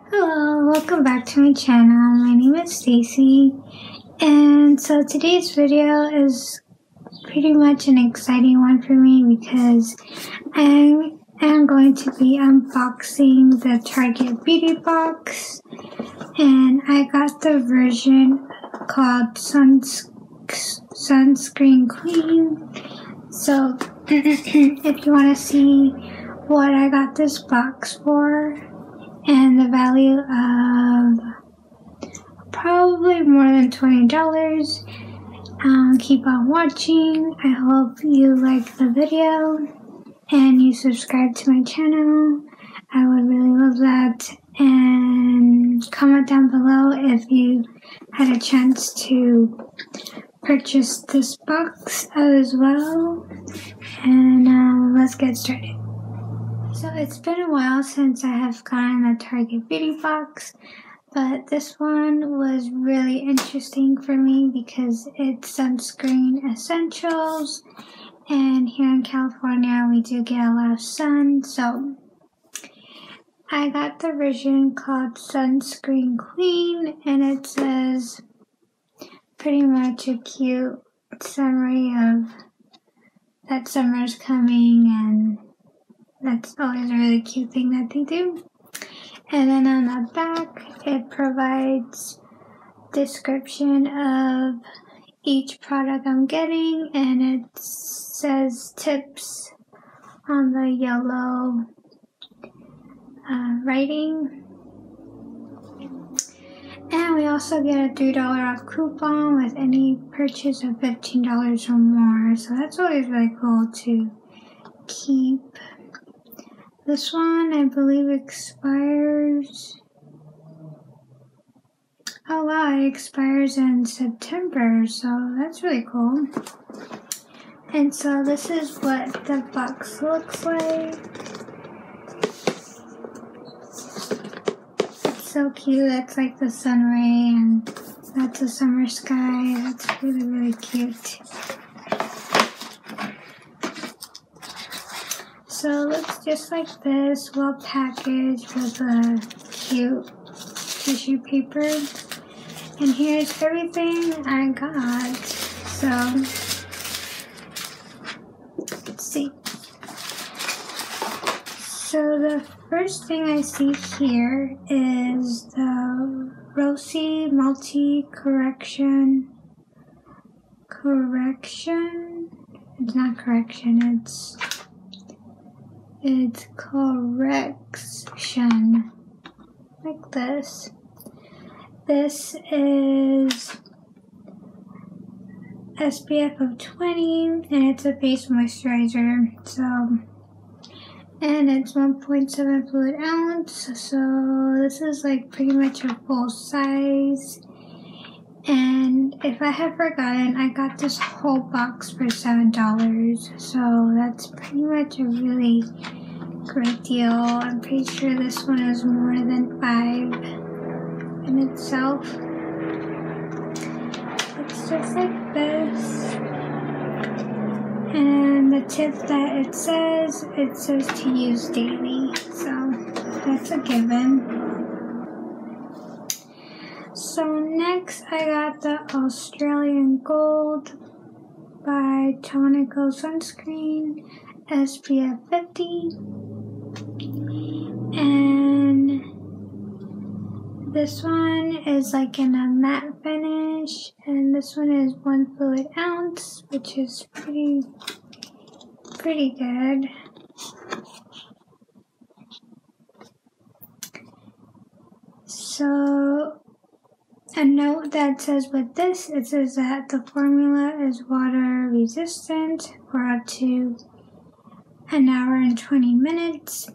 Hello, welcome back to my channel. My name is Stacy, and so today's video is pretty much an exciting one for me because I am going to be unboxing the Target Beauty Box, and I got the version called Sunscreen Clean. So if you want to see what I got this box for, and the value of probably more than $20. Keep on watching. I hope you like the video and you subscribe to my channel. I would really love that. And comment down below if you had a chance to purchase this box as well. And let's get started. So it's been a while since I have gotten a Target Beauty Box, but this one was really interesting for me because it's sunscreen essentials, and here in California we do get a lot of sun, so I got the version called Sunscreen Clean, and it says pretty much a cute summary of that summer's coming, and that's always a really cute thing that they do. And then on the back, it provides description of each product I'm getting, and it says tips on the yellow writing. And we also get a $3 off coupon with any purchase of $15 or more. So that's always really cool to keep. This one, I believe, expires. Oh wow, it expires in September, so that's really cool. And so this is what the box looks like. It's so cute. That's like the sun ray, and that's the summer sky. That's really, really cute. So it looks just like this, well packaged with a cute tissue paper. And here's everything I got. So let's see. So the first thing I see here is the Rosy Multi Correction. It's not correction, it's correction, like this. This is SPF of 20, and it's a face moisturizer. So, and it's 1.7 fluid ounce. So this is like pretty much a full size. And if I have forgotten, I got this whole box for $7, so that's pretty much a really great deal. I'm pretty sure this one is more than $5 in itself. It's just like this. And the tip that it says to use daily, so that's a given. So next I got the Australian Gold by Tonico Sunscreen SPF 50, and this one is like in a matte finish, and this one is 1 fluid ounce, which is pretty good. So a note that says with this, it says that the formula is water resistant for up to an hour and 20 minutes.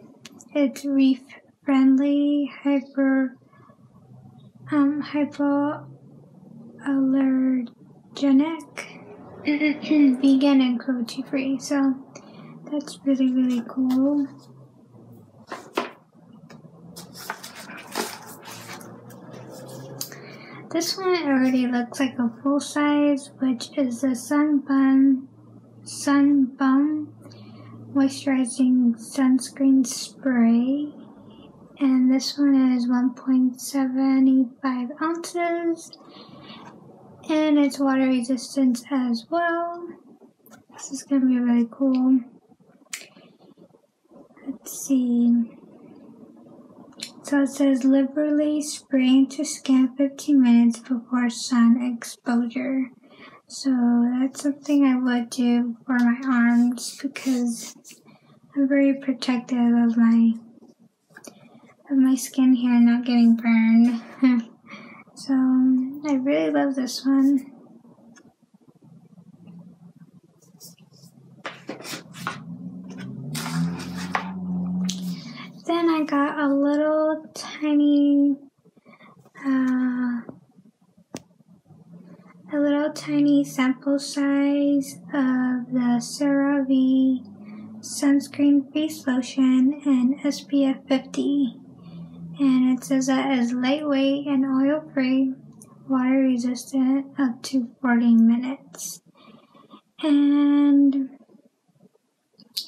It's reef friendly, hypoallergenic, vegan and cruelty free. So that's really, really cool. This one already looks like a full size, which is the Sun Bum Moisturizing Sunscreen Spray. And this one is 1.75 ounces. And it's water resistant as well. This is going to be really cool. Let's see. So it says liberally spray into skin 15 minutes before sun exposure. So that's something I would do for my arms because I'm very protective of my skin here not getting burned. So I really love this one. Then I got a little tiny sample size of the CeraVe Sunscreen Face Lotion and SPF 50. And it says that it's lightweight and oil-free, water-resistant up to 40 minutes. And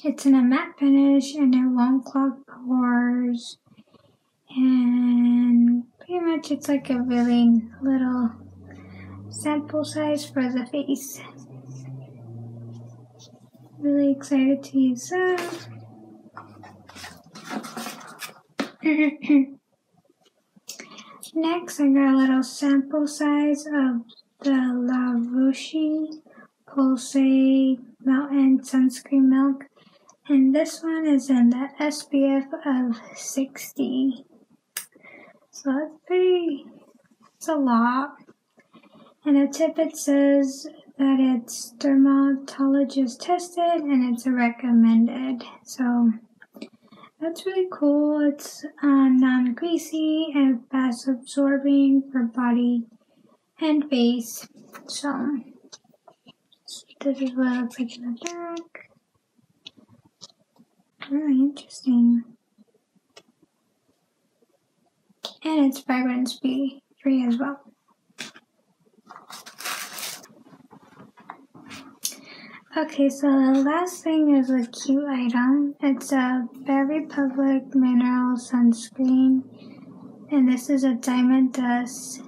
it's in a matte finish and it won't clog pores. And pretty much it's like a really little sample size for the face. Really excited to use that. Next, I got a little sample size of the La Roche-Posay Mountain Sunscreen Milk. And this one is in the SPF of 60. So it's a lot. And the tip, it says that it's dermatologist tested and it's recommended. So that's really cool. It's non-greasy and fast absorbing for body and face. So this is what it looks like in the back. Really interesting. And it's fragrance free as well. Okay, so the last thing is a cute item. It's a Berry Public Mineral Sunscreen. And this is a Diamond Dust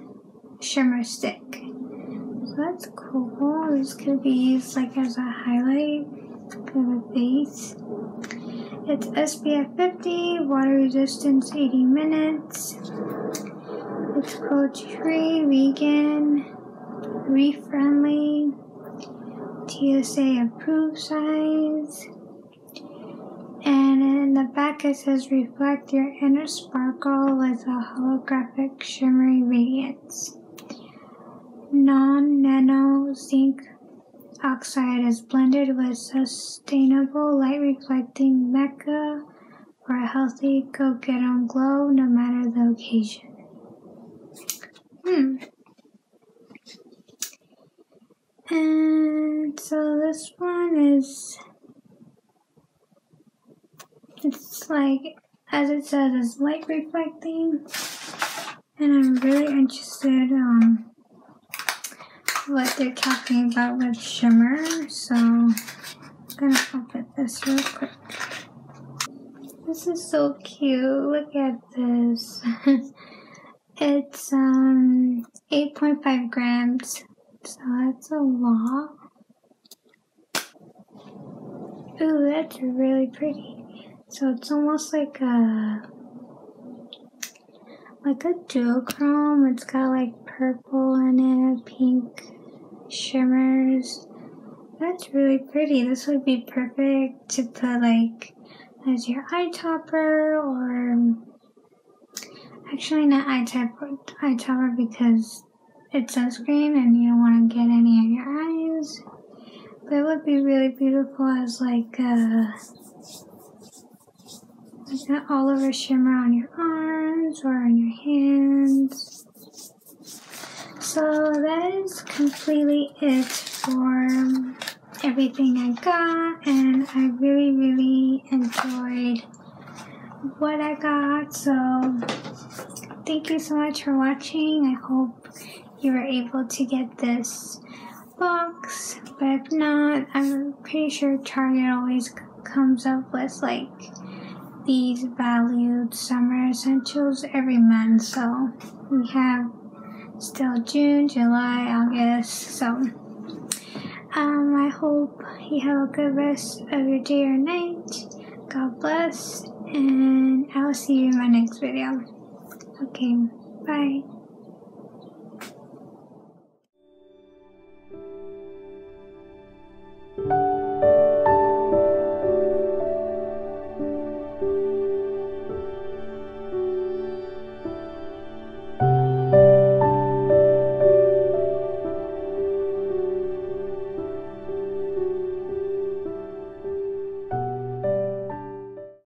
Shimmer Stick. So that's cool. This could be used like as a highlight for the face. It's SPF 50, water resistance 80 minutes. It's cruelty-free, vegan, reef-friendly, TSA approved size. And in the back it says reflect your inner sparkle with a holographic shimmery radiance. Non-nano zinc oxide is blended with sustainable light reflecting mica for a healthy go-get-em glow no matter the occasion. And so this one is, it's like, as it says, it's light reflecting. And I'm really interested what they're talking about with shimmer. So I'm gonna open this real quick. This is so cute. Look at this. It's 8.5 grams. So that's a lot. Ooh, that's really pretty. So it's almost like a duochrome. It's got like purple in it, pink shimmers. That's really pretty. This would be perfect to put like as your eye topper, or actually not eye topper because it's sunscreen and you don't want to get any in your eyes. But it would be really beautiful as like an all-over shimmer on your arms or on your hands. So that is completely it for everything I got, and I really, really enjoyed what I got. So thank you so much for watching. I hope you were able to get this box, but if not, I'm pretty sure Target always comes up with like these valued summer essentials every month. So we have still June, July, August. So I hope you have a good rest of your day or night. God bless, and I will see you in my next video. Okay, bye.